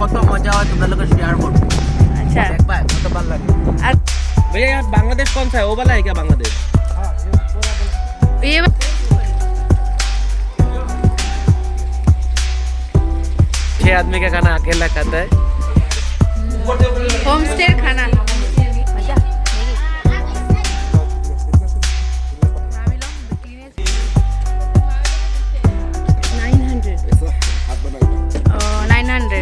কত মজা হয় তোমরা লোग शेयर করো। अच्छा देखबा কত ভালো লাগে। भैया यहाँ बांग्लादेश कौन सा है, वो वाला है क्या बांग्लादेश? ये छह आदमी का खाना अकेला खाता है। होम स्टे खाना मजा 900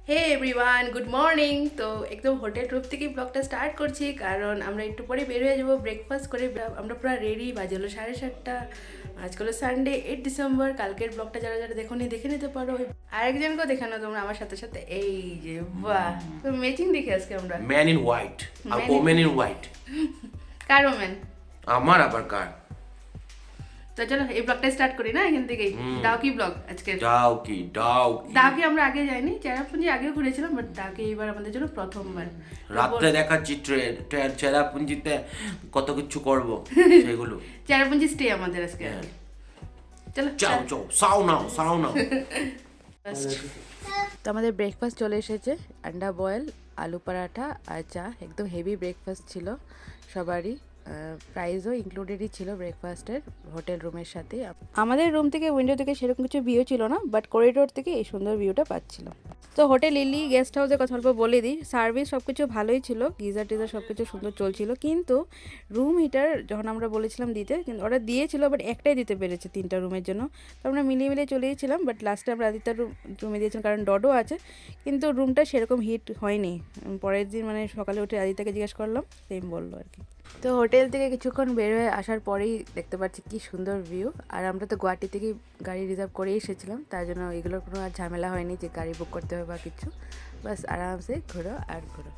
হে এভরিওয়ান গুড মর্নিং। তো একদম হোটেল রুম থেকে ব্লগটা স্টার্ট করছি, কারণ আমরা একটু পরে বের হয়ে যাবো ব্রেকফাস্ট করে। আমরা পুরো রেডি, বাজে হলো 7:30। আজকে হলো সানডে 8 ডিসেম্বর। কালকের ব্লগটা যারা যারা দেখোনি দেখে নিতে পারো। আরেকজনকেও দেখানো তোমরা আমার সাথে সাথে। এই যে বাহ, তো ম্যাচিং দেখে আজকে আমরা ম্যান ইন হোয়াইট আর ওমেন ইন হোয়াইট। কার ওমেন? আমার আবার কার। তো চলো এই ব্লগটা স্টার্ট করি না এখান থেকেই। ডাউকি ব্লগ আজকে। ডাউকি আমরা আগে যাইনি, চেরাপুঞ্জি আগেও ঘুরেছিলাম, বাট ডাউকি এইবার আমাদের জন্য প্রথমবার। রাত্রে দেখাচ্ছি চেরাপুঞ্জিতে কত কিছু করব সেগুলো। চেরাপুঞ্জি স্টে আমাদের আজকে। চলো চাও চাও সাও নাও। তো আমাদের ব্রেকফাস্ট চলে এসেছে, আন্ডা বয়েল, আলু পরাঠা আর চা। একদম হেভি ব্রেকফাস্ট ছিল সবারই। প্রাইসও ইনক্লুডেডই ছিল ব্রেকফাস্টের হোটেল রুমের সাথে। আমাদের রুম থেকে উইন্ডো থেকে সেরকম কিছু ভিউ ছিল না, বাট করিডোর থেকে এই সুন্দর ভিউটা পাচ্ছিল। তো হোটেল লিলি গেস্ট হাউসের কথা অল্প বলে দিই। সার্ভিস সব কিছু ভালোই ছিল, গিজার টিজার সব কিছু সুন্দর চলছিল, কিন্তু রুম হিটার যখন আমরা বলেছিলাম দিতে, কিন্তু ওরা দিয়েছিল, বাট একটাই দিতে পেরেছে 3টা রুমের জন্য। তো আমরা মিলিয়ে চলে গেছিলাম, বাট লাস্টে আমরা আদিত্যার রুমে দিয়েছিলাম, কারণ ডডো আছে, কিন্তু রুমটা সেরকম হিট হয়নি। পরের দিন মানে সকালে উঠে আদিত্যাকে জিজ্ঞেস করলাম, সেম বললো আর কি। তো হোটেল থেকে কিছুক্ষণ বের হয়ে আসার পরেই দেখতে পাচ্ছি কি সুন্দর ভিউ। আর আমরা তো গুয়াহাটি থেকেই গাড়ি রিজার্ভ করে এসেছিলাম, তার জন্য এগুলোর কোনো আর ঝামেলা হয়নি যে গাড়ি বুক করতে হবে বা কিছু। বাস আরামসে ঘোরো আর ঘোরো।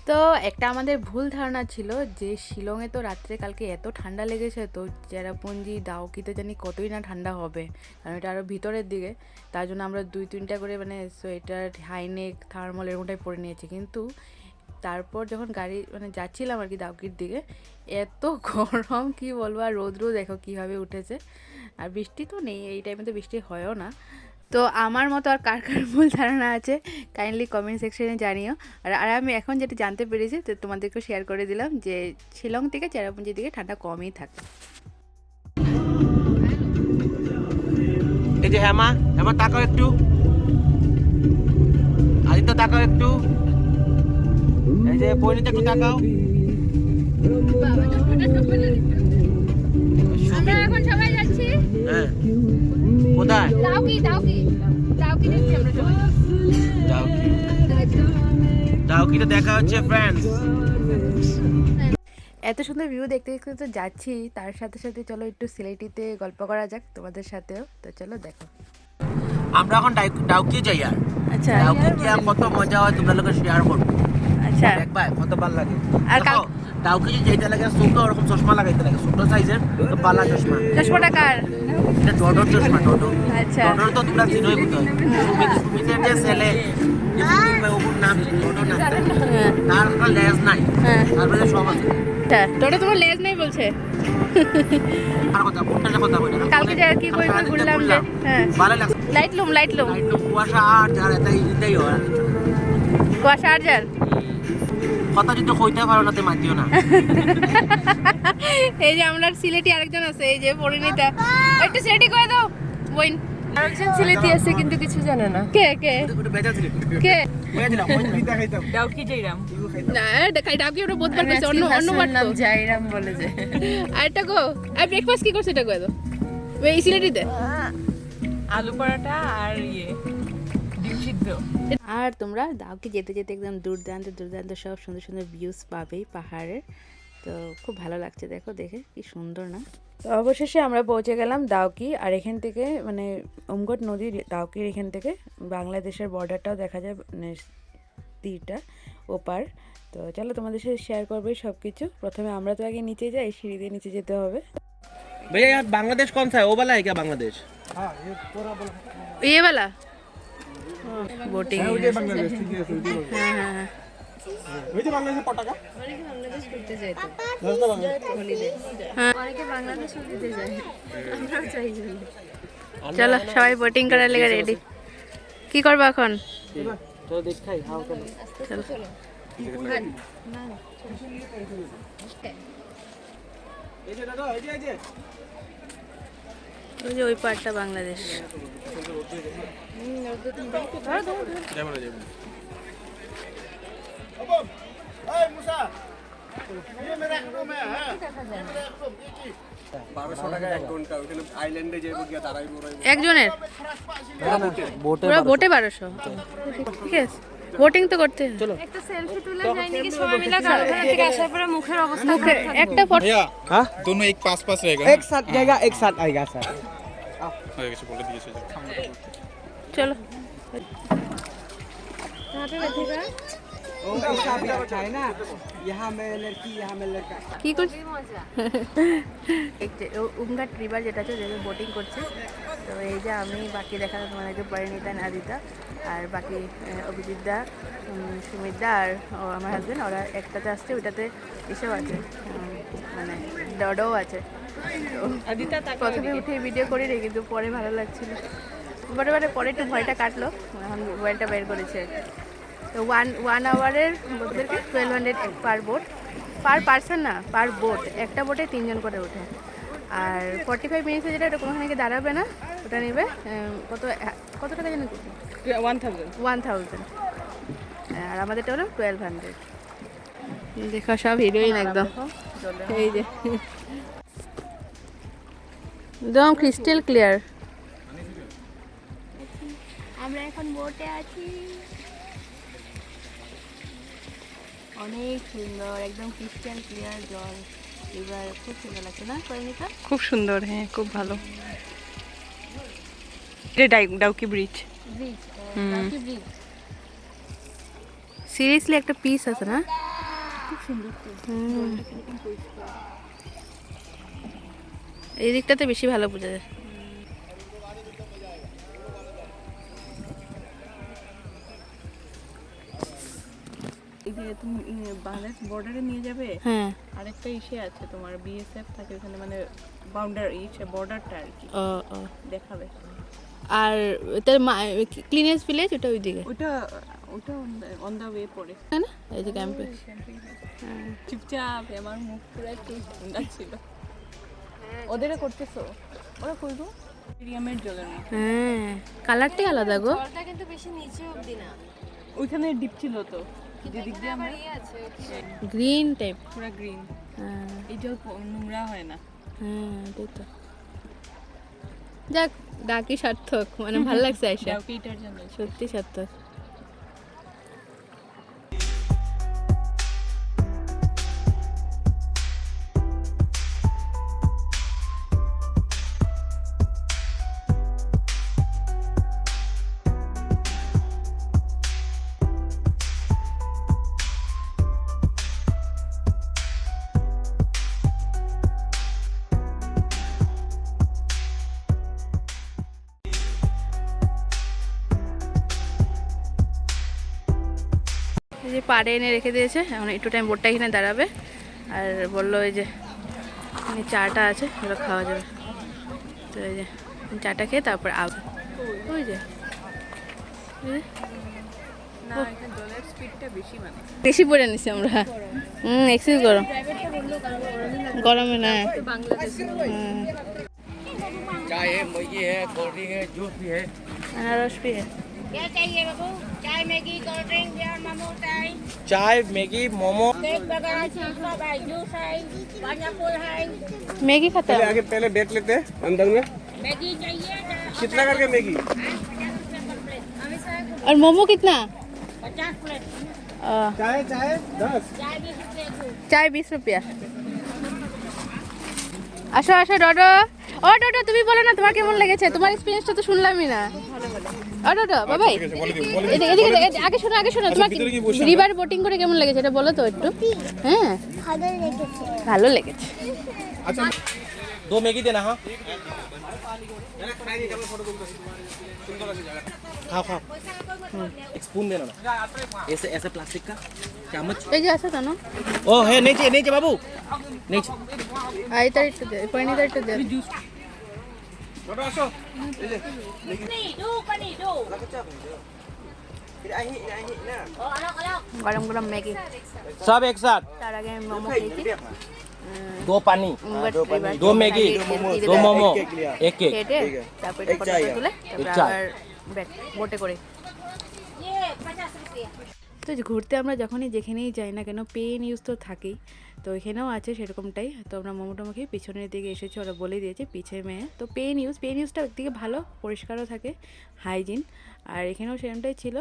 তো একটা আমাদের ভুল ধারণা ছিল যে শিলংয়ে তো রাত্রে কালকে এত ঠান্ডা লেগেছে, তো চেরাপুঞ্জি ডাউকিতে জানি কতই না ঠান্ডা হবে, কারণ এটা আরও ভিতরের দিকে। তার জন্য আমরা 2-3টা করে মানে সোয়েটার, হাইনেক, থার্মাল এরকমটাই পরে নিয়েছি। কিন্তু তারপর যখন গাড়ি মানে যাচ্ছিলাম আর কি ডাউকির দিকে, এত গরম কি বলবো। আর রোদ্রও দেখো কীভাবে উঠেছে, আর বৃষ্টি তো নেই, এই টাইমে তো বৃষ্টি হয়ও না। তো আমার মতো আর কার কার ভুল ধারণা আছে কাইন্ডলি কমেন্ট সেকশনে জানিও। আর আমি এখন যেটা জানতে পেরেছি তো তোমাদেরকেও শেয়ার করে দিলাম, যে শিলং থেকে চেরাপুঞ্জির দিকে ঠান্ডা কমই থাকে। এই যে হেমা তাকাও একটু, আদিত্য তাকাও একটু, এই যে পরিণীতা একটু তাকাও। আমরা এখন সবাই যাচ্ছি। হ্যাঁ, কোথায়? ডাউকি যাচ্ছি আমরা সবাই। ডাউকিতে দেখা হচ্ছে ফ্রেন্ডস। এত সুন্দর ভিউ দেখতে দেখতে তো যাচ্ছি, তার সাথে সাথে চলো একটু সিলেটিতে গল্প করা যাক তোমাদের সাথেও। তো চলো দেখো, আমরা এখন ডাউকি যাই। আর আচ্ছা ডাউকি গিয়ে কত মজা হয় তোমরা লোক শেয়ার করো। আচ্ছা দেখবা কত ভালো লাগে। আর কাল ডাউকি যেটা লাগে ছোট ওরকম চশমা লাগাইতে লাগে, ছোট সাইজের তো পালা চশমা। চশমাটা কার? এটা ডডোর চশমা, ডডো। আচ্ছা ডডোর তো তোমরা চিনোই বোধহয়। সুমিতের যে ছেলে ওর নাম ডডো না, তার একটা লেজ নাই, তারপরে সব আছে। তোরা তোমার লেজ নেই বলছে। আর কথা কোনটা কথা বলি না, কালকে যা কি করে ঘুরলাম যে, হ্যাঁ ভালো লাগছে। লাইটলুম কুয়াশা আর যার এটাই হয় কুয়াশা আর যার কথা যদি কইতে পারো না তে মাতিও না। এই যে আমরা সিলেটি আরেকজন আছে, এই যে পরিণীতা, একটু সিলেটি করে দাও বইন। আরেকজন সিলেটি আছে কিন্তু কিছু জানে না। কে কে ওটা বেজা ছিল কে? বুঝাইছিলাম ওই দুইটা খাইতাম। ডাউকি যাইরাম না দেখাই ডাউকি ওটা বহুতবার কইছে, অন্যবার নাম তো যাইরাম বলে যে। আরেকটা গো, আর ব্রেকফাস্ট কি করছে এটা কই দাও এই সিলেটিতে? আলু পরাঠা আর ডিম সিদ্ধ। আর তোমরা ডাউকি যেতে যেতে একদম দুর্দান্ত সব সুন্দর সুন্দর ভিউজ পাবেই পাহাড়ের। তো খুব ভালো লাগছে, দেখে কি সুন্দর না। তো অবশেষে আমরা পৌঁছে গেলাম ডাউকি। আর এখান থেকে মানে উমগট নদী, ডাউকির এখান থেকে বাংলাদেশের বর্ডারটাও দেখা যায়, মানে তীরটা ওপার। তো চলো তোমাদের সাথে শেয়ার করবে সব কিছু। প্রথমে আমরা তো আগে নিচে যাই, সিঁড়ি দিয়ে নিচে যেতে হবে। भैया यहाँ बांग्लादेश कौन सा है, वो वाला है क्या बांग्लादेश? हाँ ये वाला बोटिंग है। বাংলাদেশ ঠিক আছে हाँ हाँ हाँ ওই যে বাংলাদেশের পতাকা অনেকে বাংলাদেশ ঘুরতে যায় তো, রাস্তা বাংলাদেশ হলিডে। हाँ অনেকে বাংলাদেশ হলিডে যায়, আমরাও চাই যাই। চলো সবাই বোটিং করার লেগে রেডি। কি করবো এখন? চলো দেখাই হাও কেন। চলো। এই যে দাদা এই যে ওই যে ওই পার্টটা বাংলাদেশ। এই মুসা ये मेरा रूम है 1200 টাকা 1 ঘন্টা ওখানে আইল্যান্ডে যাইবো গিয়া দাঁড়াইবো একজনের বোটে পুরো বোটে 1200। ঠিক আছে, বোটিং তো করতে হবে। চলো একটা সেলফি তুলে যাই নাকি সবাই মিলে কারখানা থেকে আসার পরে মুখের অবস্থা খারাপ থাকবে। একটা ফটো हाँ दोनों एक पास पास रहेगा एक साथ जाएगा एक साथ आएगा सर। बोल दिए চলো। कहां पे बैठेगा? ओ ऐसा भी अच्छा है ना, यहाँ में लड़की यहाँ में लड़का। কি করছিস? উমঘাট রিভার যেটা আছে যেখানে বোটিং করছে, তো এই যে আমি বাকি দেখানো তোমাদেরকে পরিণীতা নাদিতা আর বাকি অভিজিৎ দা, সুমিত দা আর আমার হাজবেন্ড, ওরা একটাতে আসছে, ওইটাতে এসব আছে মানে ডডও আছে। তো আদিতা তাকে প্রথমে উঠে ভিডিও করি রে, কিন্তু পরে ভালো লাগছিল, পরে একটু ভয়টা কাটলো, এখন মোবাইলটা বের করেছে। তো ওয়ান আওয়ারের ওদেরকে 1200 পার বোট, পার পার্সন না, পার বোট। একটা বোটে 3 জন করে ওঠে। আর 45 মিনিটে যেটা, ওটা কোনোখানে গিয়ে দাঁড়াবে না, ওটা নেবে কত টাকা জানি? 1000। আর আমাদেরটা হলো 1200। দেখো সব হিরোইন একদম, এই যে একদম ক্রিস্টাল ক্লিয়ার। আমরা এখন বোটে আছি, অনেক সুন্দর, একদম ক্রিস্টাল ক্লিয়ার জল, এবার খুব সুন্দর লাগছে না পরিণীতা? খুব সুন্দর, হ্যাঁ খুব ভালো। এটা ডাউকি ব্রিজ। সিরিয়াসলি একটা পিস আছে না, খুব সুন্দর। এই দিকটাতে বেশি ভালো বোঝা যায়। তুমি বাংলাদেশ বর্ডারে নিয়ে যাবে, হ্যাঁ আরেকটা ইসে আছে তোমার বিএসএফ থাকে ওখানে, মানে বাউন্ডারি বর্ডারটা আর কি ও দেখাবে। আর তার ক্লিনেস ভিলেজ ওটা ওইদিকে, ওটা অন দা ওয়ে পড়ে, তাই না? এই যে ক্যাম্পে চুপচাপ। আমার মুখ পুরো একটু ঠান্ডা ছিল। ওদেরও করতেছো, ওরা করবো মিডিয়ামের জলের মতো। হ্যাঁ, কালারটাই আলাদা গো। জলটা কিন্তু বেশি নিচে অবধি না, ওইখানে ডিপ ছিল তো, যেদিক দিয়ে আমরা আছে গ্রিন টাইপ। পুরো গ্রিন। হ্যাঁ এই জল নোংরা হয় না। হ্যাঁ, তাই তো। যাক, ডাকি সার্থক, মানে ভালো লাগছে আইসা, ডাউকি এটার জন্য। সত্যি সার্থক। এই যে পাড়ে এনে রেখে দিয়েছে, এখন একটু টাইম বোটটা এখানে দাঁড়াবে, আর বললো এই যে এখানে চাটা আছে, ওগুলো খাওয়া যাবে। তো এই যে চাটা খেয়ে তারপর আবে, ওই যে না, এখানে জলের স্পিডটা বেশি, মানে বেশি পড়ে নিছি আমরা। এক্সেস গরম, গরমে না। चाय है, मैगी है, कोल्ड ड्रिंक है, जूस भी है। আনারস পি क्या चाहिए बाबू? चाय Maggi cold drink beer momo चाय चाय मैगी मोमो। केक वगैरह चीज सब है, जूस है, पाइनएप्पल है। मैगी खाता है? आगे पहले देख लेते हैं अंदर में मैगी चाहिए कितना करके मैगी। 50 प्लेट, और मोमो कितना? 50 प्लेट, चाय 10। चाय 20 प्लेट। চাই 20 রুপিয়া। আসো আসো ডডো, ও ডডো তুমি বলো না তোমার কেমন লেগেছে, তোমার এক্সপেরিয়েন্সটা তো শুনলামই না। ও ডডো বাবাই, এদিকে এদিকে, আগে শোনো তোমার রিভার বোটিং করে কেমন লেগেছে এটা বলো তো একটু। হ্যাঁ ভালো লেগেছে। अच्छा 2 मैगी देना। हाँ खाओ खाओ, एक स्पून देना ना, ऐसे ऐसे प्लास्टिक का चम्मच। এই যে আছে তো না, ओ है नीचे नीचे बाबू नीचे। আইতার একটু দে, পরিণীতা একটু দে। ছোট আসো গরম গরম ম্যাগি। सब एक साथ তার আগে আমি মোমো খেয়েছি। 2 पानी এবার 2 मैगी খেয়ে 2 मोमो एक केक খেটে তারপরে ফটো তুলে তারপরে চা। আবার ব্যাক বোটে করে। ये 50 रुपया তো ঘুরতে আমরা যখনই যেখানেই যাই না কেন পেন ইউজ তো থাকেই, তো এখানেও আছে সেরকমটাই। তো আমরা মোমো টোমো খেয়ে পিছনের দিকে এসেছি, ওরা বলে দিয়েছে পিছে মেয়ে। তো পেন ইউজটা একদিকে ভালো, পরিষ্কারও থাকে, হাইজিন, আর এখানেও সেরকমটাই ছিল।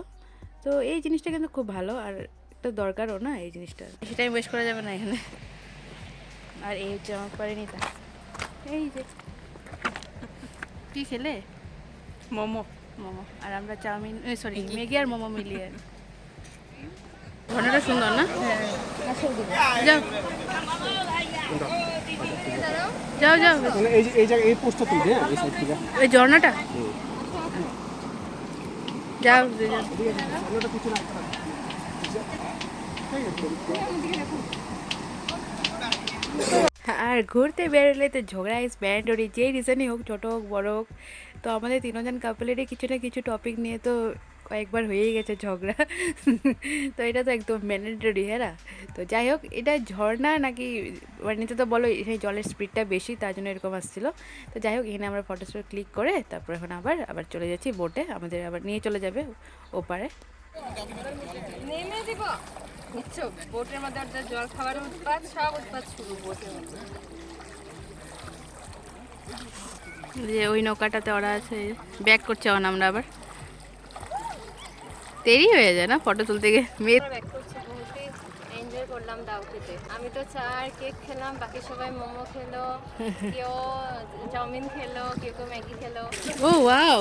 তো এই জিনিসটা কিন্তু খুব ভালো, আর একটা দরকারও না এই জিনিসটা, সেটাই ওয়েস্ট করা যাবে না এখানে। আর এই হচ্ছে আমার পারিনিতা, এই যে কী খেলে? মোমো। মোমো। আর আমরা চাউমিন, সরি ম্যাগি আর মোমো মিলিয়ে। ঝর্ণাটা সুন্দর না? যাও যাও যাও, মানে এই জায়গায় এই পোস্টটা তুলবে, হ্যাঁ এই সাইড থেকে ওই ঝর্ণাটা যাও যাও। ওটা কিছু না। আর ঘুরতে বেরোলে তো ঝগড়া ইজ ম্যান্ডেটরি, যেই রিজনই হোক, ছোটো হোক বড়ো হোক। তো আমাদের তিনজন কাপলেরই কিছু না কিছু টপিক নিয়ে তো কয়েকবার হয়েই গেছে ঝগড়া। তো এটা তো একদম ম্যান্ডেটরি, হ্যাঁ না? তো যাই হোক, এটা ঝর্ণা নাকি মানে নিতে তো বলো এখানে জলের স্পিডটা বেশি, তার জন্য এরকম আসছিলো। তো যাই হোক, এখানে আমরা ফটো ক্লিক করে তারপর এখন আবার চলে যাচ্ছি বোটে, আমাদের আবার নিয়ে চলে যাবে ওপারে। নেমে দিব বুঝছো, বোটের মধ্যে ওদের জল খাবার উৎপাত, সব উৎপাত শুরু বোটের মধ্যে। যে ওই নৌকাটাতে ওরা আছে, ব্যাক করছে এখন আমরা আবার। দেরি হয়ে যায় না ফটো তুলতে গিয়ে? মেয়ে ব্যাক করছে, বহুতই এনজয় করলাম দাউকিতে। আমি তো চা আর কেক খেলাম, বাকি সবাই মোমো খেলো, কেউ চাউমিন খেলো, কেউ ম্যাগি খেলো। ও ওয়াও,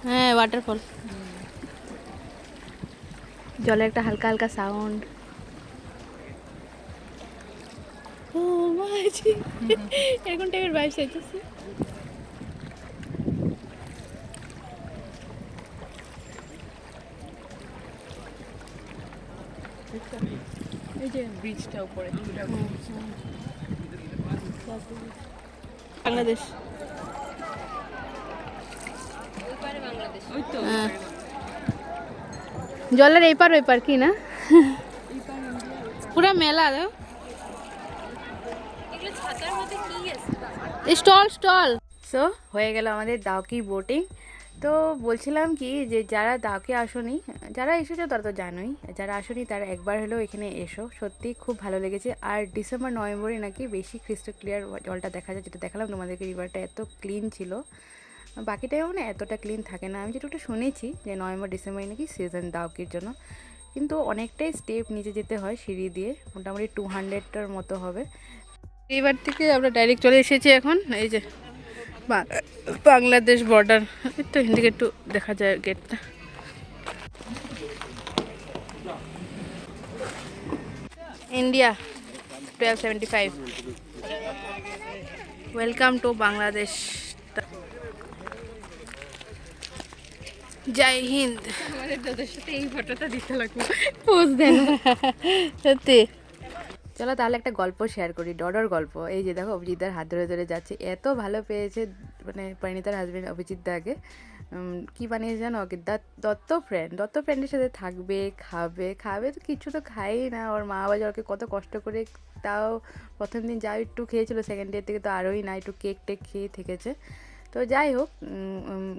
হ্যাঁ ওয়াটারফল, জলের একটা হালকা হালকা সাউন্ড। ও মাঝি এরকম টাইপের ভাইবস আসছে। এই যে ব্রিজটা উপরে, বাংলাদেশ, ওইপারে বাংলাদেশ, ওই তো হ্যাঁ। জলের এই পার ওই পার কি না, পুরা মেলা দাও, এগুলো ছাতার মধ্যে কি আছে? স্টল। সো হয়ে গেল আমাদের দাউকি বোটিং। তো বলছিলাম কি, যে যারা দাউকি আসনি, যারা এসেছো তারা তো জানোই, যারা আসনি তারা একবার হলেও এখানে এসো, সত্যি খুব ভালো লেগেছে। আর ডিসেম্বর নভেম্বরে নাকি বেশি ক্রিস্টাল ক্লিয়ার জলটা দেখা যায়, যেটা দেখালাম তোমাদেরকে, রিভারটা এত ক্লিন ছিল। বাকি টাইমে মানে এতটা ক্লিন থাকে না, আমি যেটুকু শুনেছি যে নভেম্বর ডিসেম্বরে নাকি সিজন দাউকির জন্য, কিন্তু অনেকটাই স্টেপ নিচে যেতে হয় সিঁড়ি দিয়ে, মোটামুটি 200টার মতো হবে। এবার থেকে আমরা ডাইরেক্ট চলে এসেছি এখন, এই যে বাংলাদেশ বর্ডার, একটু হিন্দিকে একটু দেখা যায় গেটটা। India 1275, welcome to Bangladesh. জয় হিন্দ। আমাদের দাদার সাথে এই ফটোটা দিতে লাগবে, পোজ দেন সত্যি। চলো তাহলে একটা গল্প শেয়ার করি, ডডর গল্প। এই যে দেখো, অভিজিৎদার হাত ধরে ধরে যাচ্ছে, এত ভালো পেয়েছে মানে পরিণীতার হাজবেন্ড অভিজিৎ দাকে। কী বানিয়েছে জানো, ওকে দত্ত ফ্রেন্ডের সাথে থাকবে, খাবে তো কিছু তো খাই না, ওর মা বাবা ওকে কত কষ্ট করে, তাও প্রথম দিন যাও একটু খেয়েছিল, সেকেন্ড ডে থেকে তো আরোই না, একটু কেক টেক খেয়ে থেকেছে। তো যাই হোক,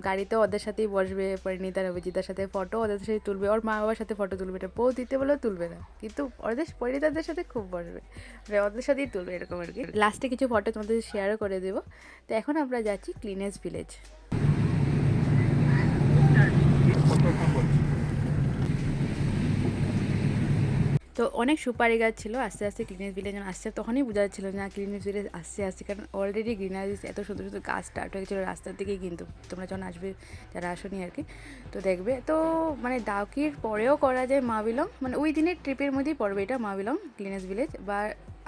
গাড়িতেও ওদের সাথেই বসবে, পরিণীতার অভিজিতার সাথে ফটো ওদের সাথে তুলবে, ওর মা বাবার সাথে ফটো তুলবে, এটা বউ দিতে বলেও তুলবে না, কিন্তু ওদের পরিণীতাদের সাথে খুব বসবে, ওদের সাথেই তুলবে এরকম আর কি। লাস্টে কিছু ফটো তোমাদের শেয়ারও করে দেবো। তো এখন আমরা যাচ্ছি ক্লিনেস্ট ভিলেজ। তো অনেক সুপারি গাছ ছিল, আস্তে আস্তে ক্লিনেস্ট ভিলেজ আসছে, তখনই বোঝা যাচ্ছিল না ক্লিনেস্ট ভিলেজ আসছে, কারণ অলরেডি গ্রিনারিজ এত সুন্দর সুন্দর গাছ স্টার্ট হয়ে গেছিলো রাস্তার দিকেই, কিন্তু তোমরা যখন আসবে, যারা আসনি আর কি, তো দেখবে। তো মানে দাউকির পরেও করা যায় মাবিলং, মানে ওই দিনের ট্রিপের মধ্যেই পড়বে এটা, মাবিলং ক্লিনেস্ট ভিলেজ, বা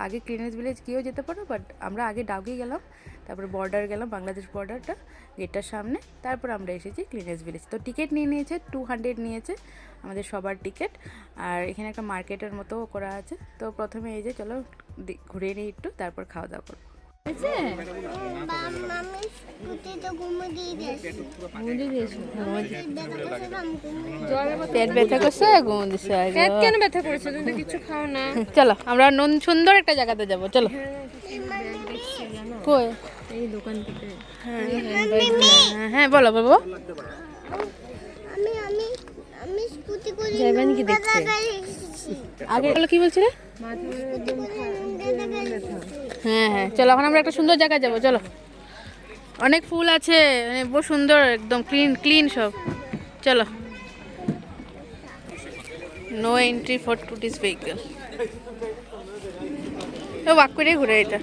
আগে ক্লিনেস ভিলেজ গিয়েও যেতে পারো, বাট আমরা আগে ডাউকি গেলাম, তারপরে বর্ডার গেলাম, বাংলাদেশ বর্ডারটা গেটটার সামনে, তারপর আমরা এসেছি ক্লিনেস ভিলেজ। তো টিকিট নিয়ে নিয়েছে 200 নিয়েছে আমাদের সবার টিকিট। আর এখানে একটা মার্কেটের মতো করা আছে। তো প্রথমে এই যে চলো ঘুরে নিই একটু, তারপর খাওয়া দাওয়া করবো। পেট ব্যথা করছে, ঘুম দিছে। পেট কেন ব্যথা করেছে? তুমি কিছু খাও না। চলো আমরা সুন্দর একটা জায়গাতে যাব, চলো। কই? এই দোকান থেকে। হ্যাঁ বলো বাবু। আমি স্কুটি করে যাইবেন কি দেখতে? আগে বলো কি বলছিলে? হ্যাঁ হ্যাঁ চলো, এখন আমরা একটা সুন্দর জায়গায় যাবো, চলো। অনেক ফুল আছে, মানে বহু সুন্দর, একদম ক্লিন সব। চলো। No entry for tourist vehicle. Walk করে ঘুরে এটা,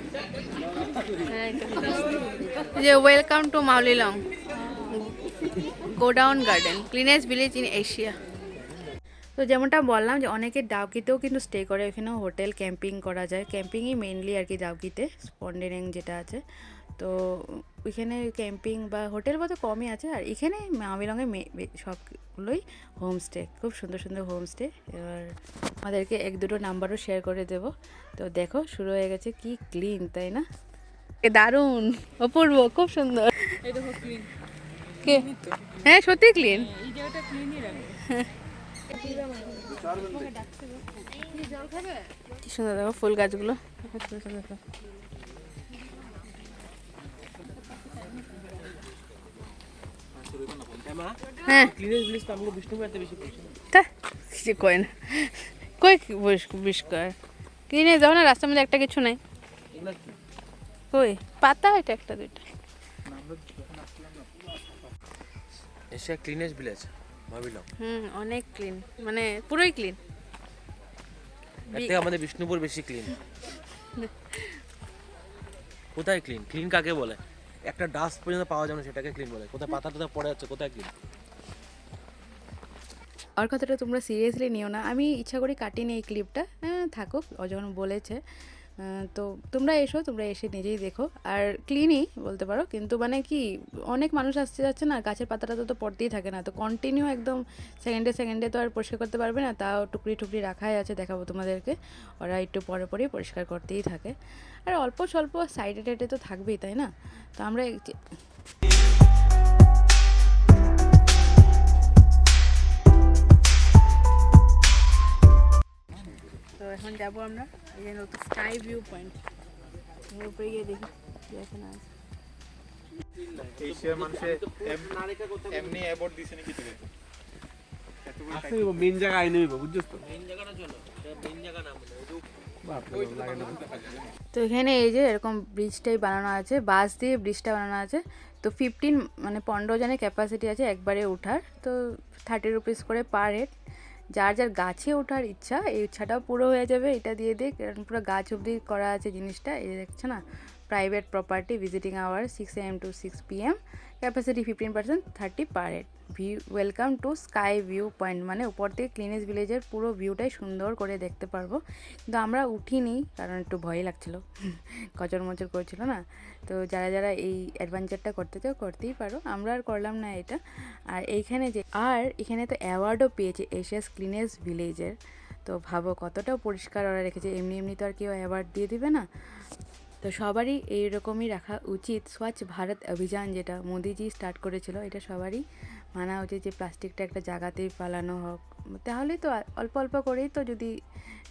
যে welcome to Mawlynnong godown garden, cleanest village in Asia. তো যেমনটা বললাম যে অনেকে ডাউকিতেও কিন্তু স্টে করে, ওখানেও হোটেল ক্যাম্পিং করা যায়। ক্যাম্পিংই মেইনলি আর কি ডাউকিতে, স্পন্ডেরিং যেটা আছে। তো ওইখানে ক্যাম্পিং বা হোটেল বা তো কমই আছে। আর এখানে মাউলিলংয়ে সবগুলোই হোমস্টে, খুব সুন্দর সুন্দর হোমস্টে। এবার আমাদেরকে 1-2 নাম্বারও শেয়ার করে দেবো। তো দেখো শুরু হয়ে গেছে, কি ক্লিন তাই না? দারুণ, অপূর্ব, খুব সুন্দর। কে? হ্যাঁ সত্যি ক্লিন। কি সুন্দর দেখো ফুল গাছগুলো। হ্যাঁ কিছু কয় না, কই বিষ্কার ক্লিনে যাও না, রাস্তার মধ্যে একটা কিছু নাই। কই পাতা এটা একটা দুইটা। Asia cleanest village Mawlynnong. অনেক ক্লিন, মানে পুরোই ক্লিন। এর থেকে আমাদের বিষ্ণুপুর বেশি ক্লিন। কোথায় ক্লিন? ক্লিন কাকে বলে? একটা ডাস্ট পর্যন্ত পাওয়া যাবে না, সেটাকে ক্লিন বলে। কোথায় পাতা টাতা পড়ে যাচ্ছে, কোথায় ক্লিন? আর কথাটা তোমরা সিরিয়াসলি নিও না, আমি ইচ্ছা করি কাটিনি এই ক্লিপটা। হ্যাঁ থাকুক, ও যখন বলেছে। তো তোমরা এসে নিজেই দেখো। আর ক্লিনই বলতে পারো, কিন্তু মানে কি অনেক মানুষ আসতে যাচ্ছে না, গাছের পাতাটা তো পড়তেই থাকে না। তো কন্টিনিউ একদম সেকেন্ডে তো আর পরিষ্কার করতে পারবে না, তাও টুকরি রাখাই আছে, দেখাবো তোমাদেরকে। ওরা একটু পরে পরিষ্কার করতেই থাকে। আর অল্প স্বল্প সাইডে তো থাকবেই, তাই না? তো আমরা তো এখন যাবো আমরা এই যে নতুন স্কাই ভিউ পয়েন্ট, উপরে গিয়ে দেখি এখানে আছে। এশিয়ার মানুষে এমনি অ্যাওয়ার্ড দিছে নাকি তোকে? আসলে মেন জায়গা আইনে বুঝছিস তো? মেইন জায়গাটা চলো, মেইন জায়গা না বলে তো এখানে এই যে এরকম ব্রিজটাই বানানো আছে, বাঁশ দিয়ে ব্রিজটা বানানো আছে। তো 15 মানে 15 জনের ক্যাপাসিটি আছে একবারে ওঠার। তো 30 রুপিস করে পার হেড। যার গাছে ওঠার ইচ্ছা, এই ইচ্ছাটাও পুরো হয়ে যাবে এটা দিয়ে দিয়ে, কারণ পুরো গাছ অবধি করা আছে জিনিসটা। এই দেখছো না, private property, visiting hour 6 AM to 6 PM, capacity 15%, 30 per head. Welcome to sky view point, মানে উপর থেকে ক্লিনেস্ট ভিলেজের পুরো ভিউটাই সুন্দর করে দেখতে পারবো। কিন্তু আমরা উঠিনি, কারণ একটু ভয় লাগছিলো, কচরমচর করছিল না। তো যারা এই অ্যাডভেঞ্চারটা করতে চাও করতেই পারো, আমরা আর করলাম না এটা। আর এখানে তো অ্যাওয়ার্ডও পেয়েছে এশিয়াস ক্লিনেস্ট ভিলেজের। তো ভাবো কতটা পরিষ্কার ওরা রেখেছে, এমনি তো আর কেউ অ্যাওয়ার্ড দিয়ে দিবে না। তো সবারই এইরকমই রাখা উচিত। স্বচ্ছ ভারত অভিযান যেটা মোদিজি স্টার্ট করেছিল, এটা সবারই মানা উচিত যে প্লাস্টিকটা একটা জায়গাতেই ফেলানো হোক। তাহলেই তো অল্প অল্প করেই তো যদি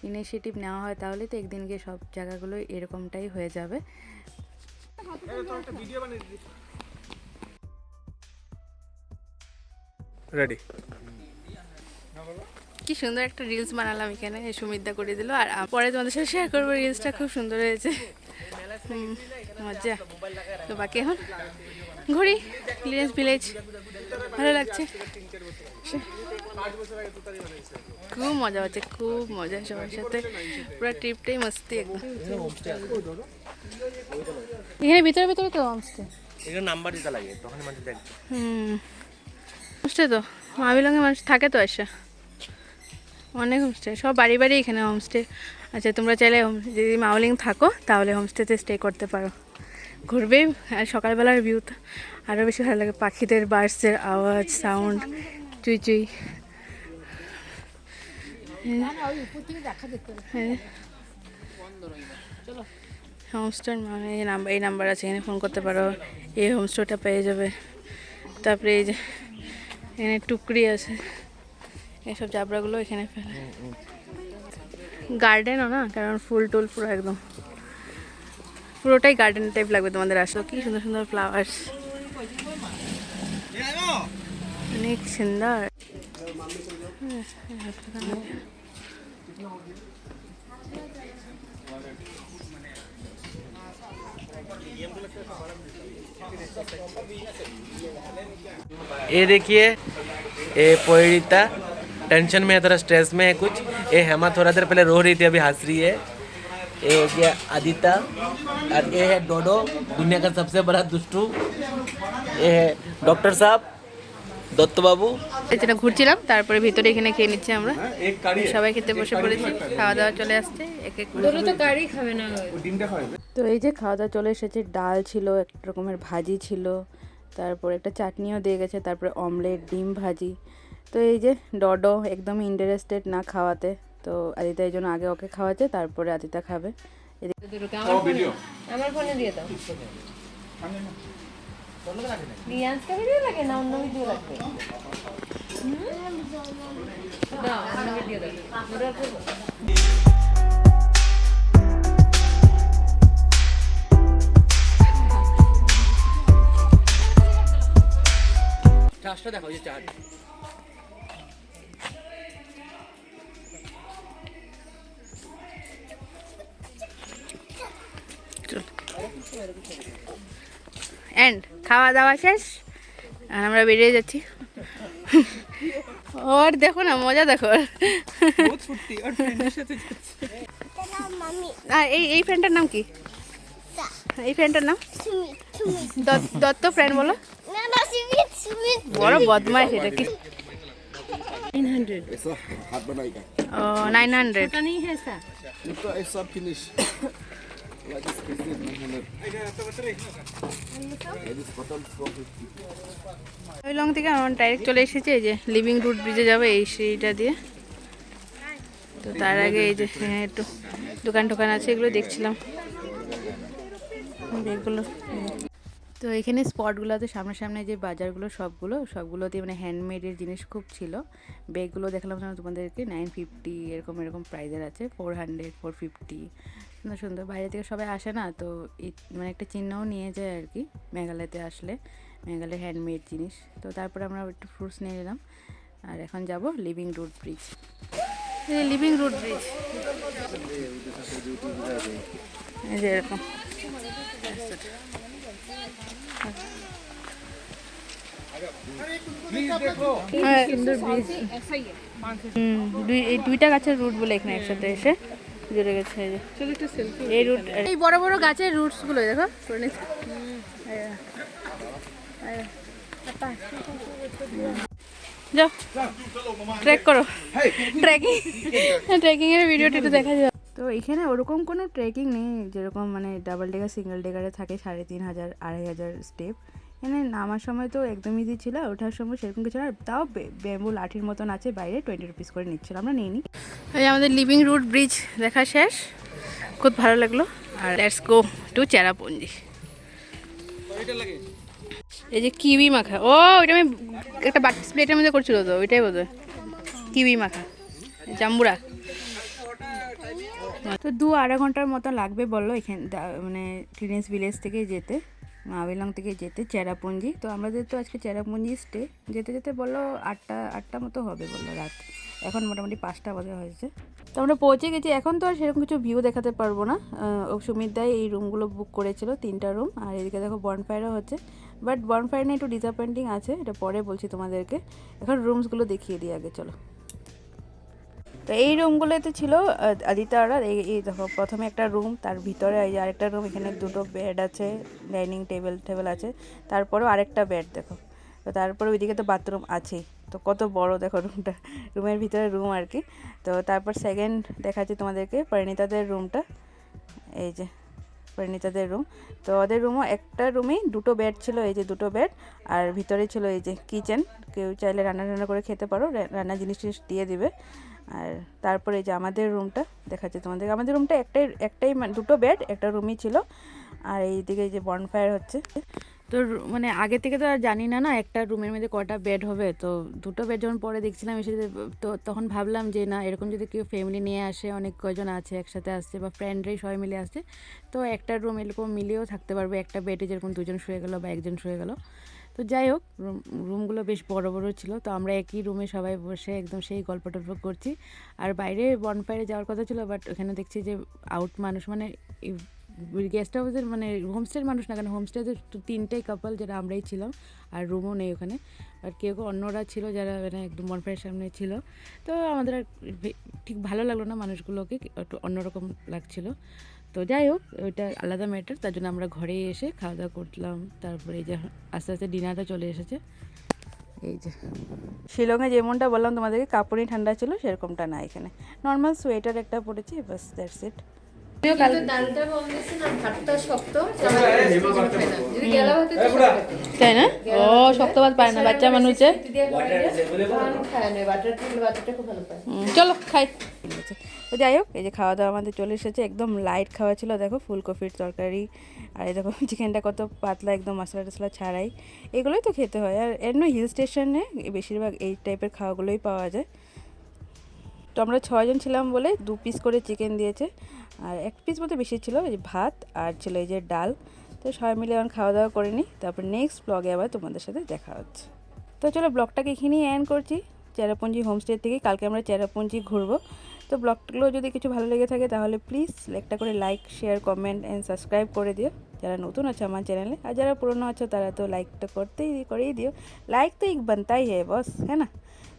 ইনিশিয়েটিভ নেওয়া হয়, তাহলে তো একদিন গিয়ে সব জায়গাগুলো এরকমটাই হয়ে যাবে। রেডি। কি সুন্দর একটা রিলস বানালাম এখানে, সুমিতদা করে দিল। আর পরে তোমাদের সাথে শেয়ার করবো, রিলসটা খুব সুন্দর হয়েছে, মজা। তো বাকি এখন ঘুরি ক্লিনেস্ট ভিলেজ, ভালো লাগছে, খুব মজা হচ্ছে, খুব মজা সবার সাথে, পুরো ট্রিপটাই মস্তি একদম। এখানে ভিতরে তো হোমস্টে, এখানে নাম্বার দিতে লাগে, তখন মানুষ দেখবে। হোমস্টে তো মাউলিলংয়ে মানুষ থাকে তো, এসে অনেক হোমস্টে, সব বাড়ি এখানে হোমস্টে। আচ্ছা, তোমরা চাইলে যদি মাওলিং থাকো তাহলে হোমস্টেতে স্টে করতে পারো। ঘুরবে আর সকালবেলার ভিউ আরও বেশি ভালো লাগে, পাখিদের বার্ডসের আওয়াজ, সাউন্ড, চুই চুই। হ্যাঁ, হোমস্টোর মানে এই নাম্বার আছে, এখানে ফোন করতে পারো, এই হোমস্টোটা পেয়ে যাবে। তারপরে এই যে এখানে টুকরি আছে, এইসব জাবড়াগুলো এখানে ফেলে। গার্ডেনও না, কারণ ফুল টুল পুরো একদম পুরোটাই গার্ডেন টাইপ লাগবে তোমাদের। আসলে কি সুন্দর সুন্দর ফ্লাওয়ার্স, অনেক সুন্দর। ये देखिए, ये पोएरिता टेंशन में है, थोड़ा स्ट्रेस में है कुछ। ये हेमा थोड़ा देर पहले रो रही थी, अभी हंस रही है। ये हो गया आदिता, और ये है डोडो, दुनिया का सबसे बड़ा दुष्टू। ये है डॉक्टर साहब, दत्त बाबू। যেটা ঘুরছিলাম, তারপরে ভিতরে এখানে খেয়ে নিচ্ছি আমরা, সবাই খেতে বসে পড়েছি, খাওয়া দাওয়া চলে আসছে এক এক করে। তো কারি খাবে না। তো এই যে খাওয়া দাওয়া চলে এসেছে, ডাল ছিল, এক রকমের ভাজি ছিল, তারপর একটা চাটনিও দিয়ে গেছে, তারপরে অমলেট, ডিম ভাজি। তো এই যে ডডো একদমই ইন্টারেস্টেড না খাওয়াতে, তো আদিতা এই জন্য আগে ওকে খাওয়াচ্ছে, তারপরে আদিতা খাবে। আমার ফোনে দিয়ে দাও। রিয়ান্সকে ভিডিও লাগে না অন্য ভিডিও লাগবে? দাও, অন্য ভিডিও দাও। চাষটা দেখো, যে চাট এন্ড খাওয়া দাওয়া শেষ আর আমরা বেরিয়ে যাচ্ছি। ওর দেখো না, মজা দেখো। আর এই ফ্রেন্ডটার নাম কি? এই ফ্রেন্ডটার নাম দত্ত ফ্রেন্ড বলো। বড় বদমাইশ এটা কি। 900 ऐसा हाथ बनाएगा 900 नहीं है ऐसा। तो ऐसा finish like this is 900 this bottle 450 ওই লং থেকে আমরা ডাইরেক্ট চলে এসেছি এই যে লিভিং রুট ব্রিজে যাবে, এই সিঁড়িটা দিয়ে। তো তার আগে এই যে একটু দোকান টোকান আছে, এগুলো দেখছিলাম এগুলো। তো এখানে স্পটগুলোতে সামনে যে বাজারগুলো সবগুলোতে মানে হ্যান্ডমেডের জিনিস খুব ছিল। ব্যাগগুলো দেখালাম না তোমাদেরকে, 950 এরকম প্রাইজের আছে, 400, 450, সুন্দর সুন্দর। বাইরে থেকে সবাই আসে না, তো মানে একটা চিহ্নও নিয়ে যায় আর কি মেঘালয়তে আসলে, মেঘালয়ের হ্যান্ডমেড জিনিস। তো তারপরে আমরা একটু ফ্রুটস নিয়ে নিলাম, আর এখন যাব living root bridge. Living root bridge এই যে এরকম দুইটা গাছের রুট বলে এখানে একসাথে এসে জুড়ে গেছে। এই রুট, এই বড় বড় গাছের রুটস গুলো দেখো, যাও ট্রেক করো, ট্রেকিং এর ভিডিওটা একটু দেখা যায়। তো এখানে ওরকম কোনো ট্রেকিং নেই যেরকম মানে ডাবল ডেকার সিঙ্গেল ডেকারে থাকে 3500 2500 স্টেপ। এখানে নামার সময় তো একদম ইজি ছিল, ওঠার সময় সেরকম কিছু, আর তাও ব্যাম্বু লাঠির মতন আছে, বাইরে 20 রুপিস করে নিচ্ছিল, আমরা নিইনি। এই আমাদের লিভিং রুট ব্রিজ দেখা শেষ, খুব ভালো লাগলো। আর লেটস গো টু চেরাপুঞ্জি। এই যে কিউই মাখা, ও ওইটা আমি একটা বাটি প্লেটের মধ্যে করছিল, তো ওইটাই বোধ হয় কিউই মাখা, জাম্বুরা। তো 2-2.5 ঘন্টার মতো লাগবে বললো এখানে, মানে টিনেজ ভিলেজ থেকে যেতে, মাওলিং থেকে যেতে চেরাপুঞ্জি। তো আমাদের তো আজকে চেরাপুঞ্জি স্টে, যেতে যেতে বললো 8টা মতো হবে বললো রাত, এখন মোটামুটি 5টা বাজে হয়েছে। তো আমরা পৌঁছে গেছি। এখন তো আর সেরকম কিছু ভিউ দেখাতে পারবো না, সুমিত দাই এই রুমগুলো বুক করেছিল, 3টা রুম। আর এদিকে দেখো বনফায়ারও হচ্ছে, বাট বনফায়ার নিয়ে একটু ডিসঅ্যাপয়েন্টিং আছে, এটা পরে বলছি তোমাদেরকে। এখন রুমসগুলো দেখিয়ে দিই আগে, চলো। তো এই রুমগুলোতে ছিল আদিতারা। এই দেখো প্রথমে একটা রুম, তার ভিতরে এই আরেকটা রুম, এখানে 2টো বেড আছে, ডাইনিং টেবিল আছে, তারপরেও আরেকটা বেড দেখো। তো তারপরে ওইদিকে তো বাথরুম আছেই, তো কত বড় দেখো রুমটা, রুমের ভিতরে রুম আর কি। তো তারপর সেকেন্ড দেখাচ্ছি তোমাদেরকে পরিণীতাদের রুমটা। এই যে পরিণীতাদের রুম। তো ওদের রুমও একটা রুমেই দুটো বেড ছিল, এই যে দুটো বেড, আর ভিতরে ছিল এই যে কিচেন, কেউ চাইলে রান্না করে খেতে পারো, রান্না জিনিস দিয়ে দিবে। আর তারপরে এই যে আমাদের রুমটা দেখাচ্ছে তোমাদের। আমাদের রুমটা একটাই দুটো বেড একটা রুমই ছিল। আর এইদিকে এই যে বনফায়ার হচ্ছে। তো মানে আগে থেকে তো আর জানি না একটা রুমের মধ্যে কটা বেড হবে। তো দুটো বেড যখন পরে দেখছিলাম এসে, তো তখন ভাবলাম যে না, এরকম যদি কেউ ফ্যামিলি নিয়ে আসে, অনেক কয়জন আছে একসাথে আসছে বা ফ্রেন্ডরাই সবাই মিলে আসছে, তো একটা রুম এরকম মিলিয়েও থাকতে পারবে। একটা বেডে যেরকম দুজন শুয়ে গেলো বা একজন শুয়ে গেলো। তো যাই হোক, রুমগুলো বেশ বড় বড় ছিল। তো আমরা একই রুমে সবাই বসে একদম সেই গল্প টল্প করছি। আর বাইরে বনফায়ারে যাওয়ার কথা ছিল, বাট ওখানে দেখছি যে আউট মানুষ, মানে গেস্ট হাউসের মানে হোমস্টের মানুষ না, কেন হোমস্টেতে তিনটেই কাপল, যেটা আমরাই ছিলাম, আর রুমও নেই ওখানে। আর কেউ অন্যরা ছিল যারা মানে একদম বনফায়ারের সামনে ছিল। তো আমাদের আর ঠিক ভালো লাগলো না, মানুষগুলোকে একটু অন্যরকম লাগছিল। তো যাই হোক, ওইটা আলাদা ম্যাটার। তার জন্য আমরা ঘরে এসে খাওয়া দাওয়া করলাম। তারপরে এই যে আস্তে আস্তে ডিনারটা চলে এসেছে। এই যে শিলংয়ে যেমনটা বললাম তোমাদেরকে, কাপড়ই ঠান্ডা ছিল, সেরকমটা না এখানে। নর্মাল সোয়েটার একটা পরেছি, বাস দ্যাটস ইট। কিন্তু ডালটা কম দিয়েছে না, ভাতটা শক্ত, যদি গেলা ভাতে তো শক্ত খেতে। তাই না? ও শক্ত ভাত পায় না বাচ্চা মানুষে। খায় না, বাটার থাকলে বাটারটা খুব ভালো পায়। চলো খাই। তো যাই হোক, এই যে খাওয়া দাওয়া আমাদের চলে এসেছে। একদম লাইট খাওয়া ছিল, দেখো ফুলকপির তরকারি, আর এই দেখো চিকেনটা কত পাতলা, একদম মশলা টশলা ছাড়াই। এগুলোই তো খেতে হয়। আর এমনি হিল স্টেশনে বেশিরভাগ এই টাইপের খাওয়াগুলোই পাওয়া যায়। তো আমরা 6 জন ছিলাম বলে 2 পিস করে চিকেন দিয়েছে, আর 1 পিস মতো বেশি ছিল এই যে ভাত, আর ছিল এই যে ডাল। তো সবাই মিলে এখন খাওয়া দাওয়া করে নিই, তারপর নেক্সট ব্লগে আবার তোমাদের সাথে দেখা হচ্ছে। তো চলো ব্লগটাকে এখানেই এন্ড করছি, চেরাপুঞ্জি হোমস্টে থেকে। কালকে আমরা চেরাপুঞ্জি ঘুরবো। তো ব্লগগুলো যদি কিছু ভালো লেগে থাকে তাহলে প্লিজ একটা করে like, share, comment and subscribe করে দিও যারা নতুন আছে আমার চ্যানেলে। আর যারা পুরনো আছো তারা তো লাইকটা করেই দিও। লাইক তো এক বানতাই হে বস, হ্যাঁ না?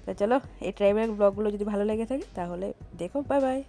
তো চলো, এই ট্রাইবেল ব্লগগুলো যদি ভালো লেগে থাকে তাহলে দেখো। Bye bye.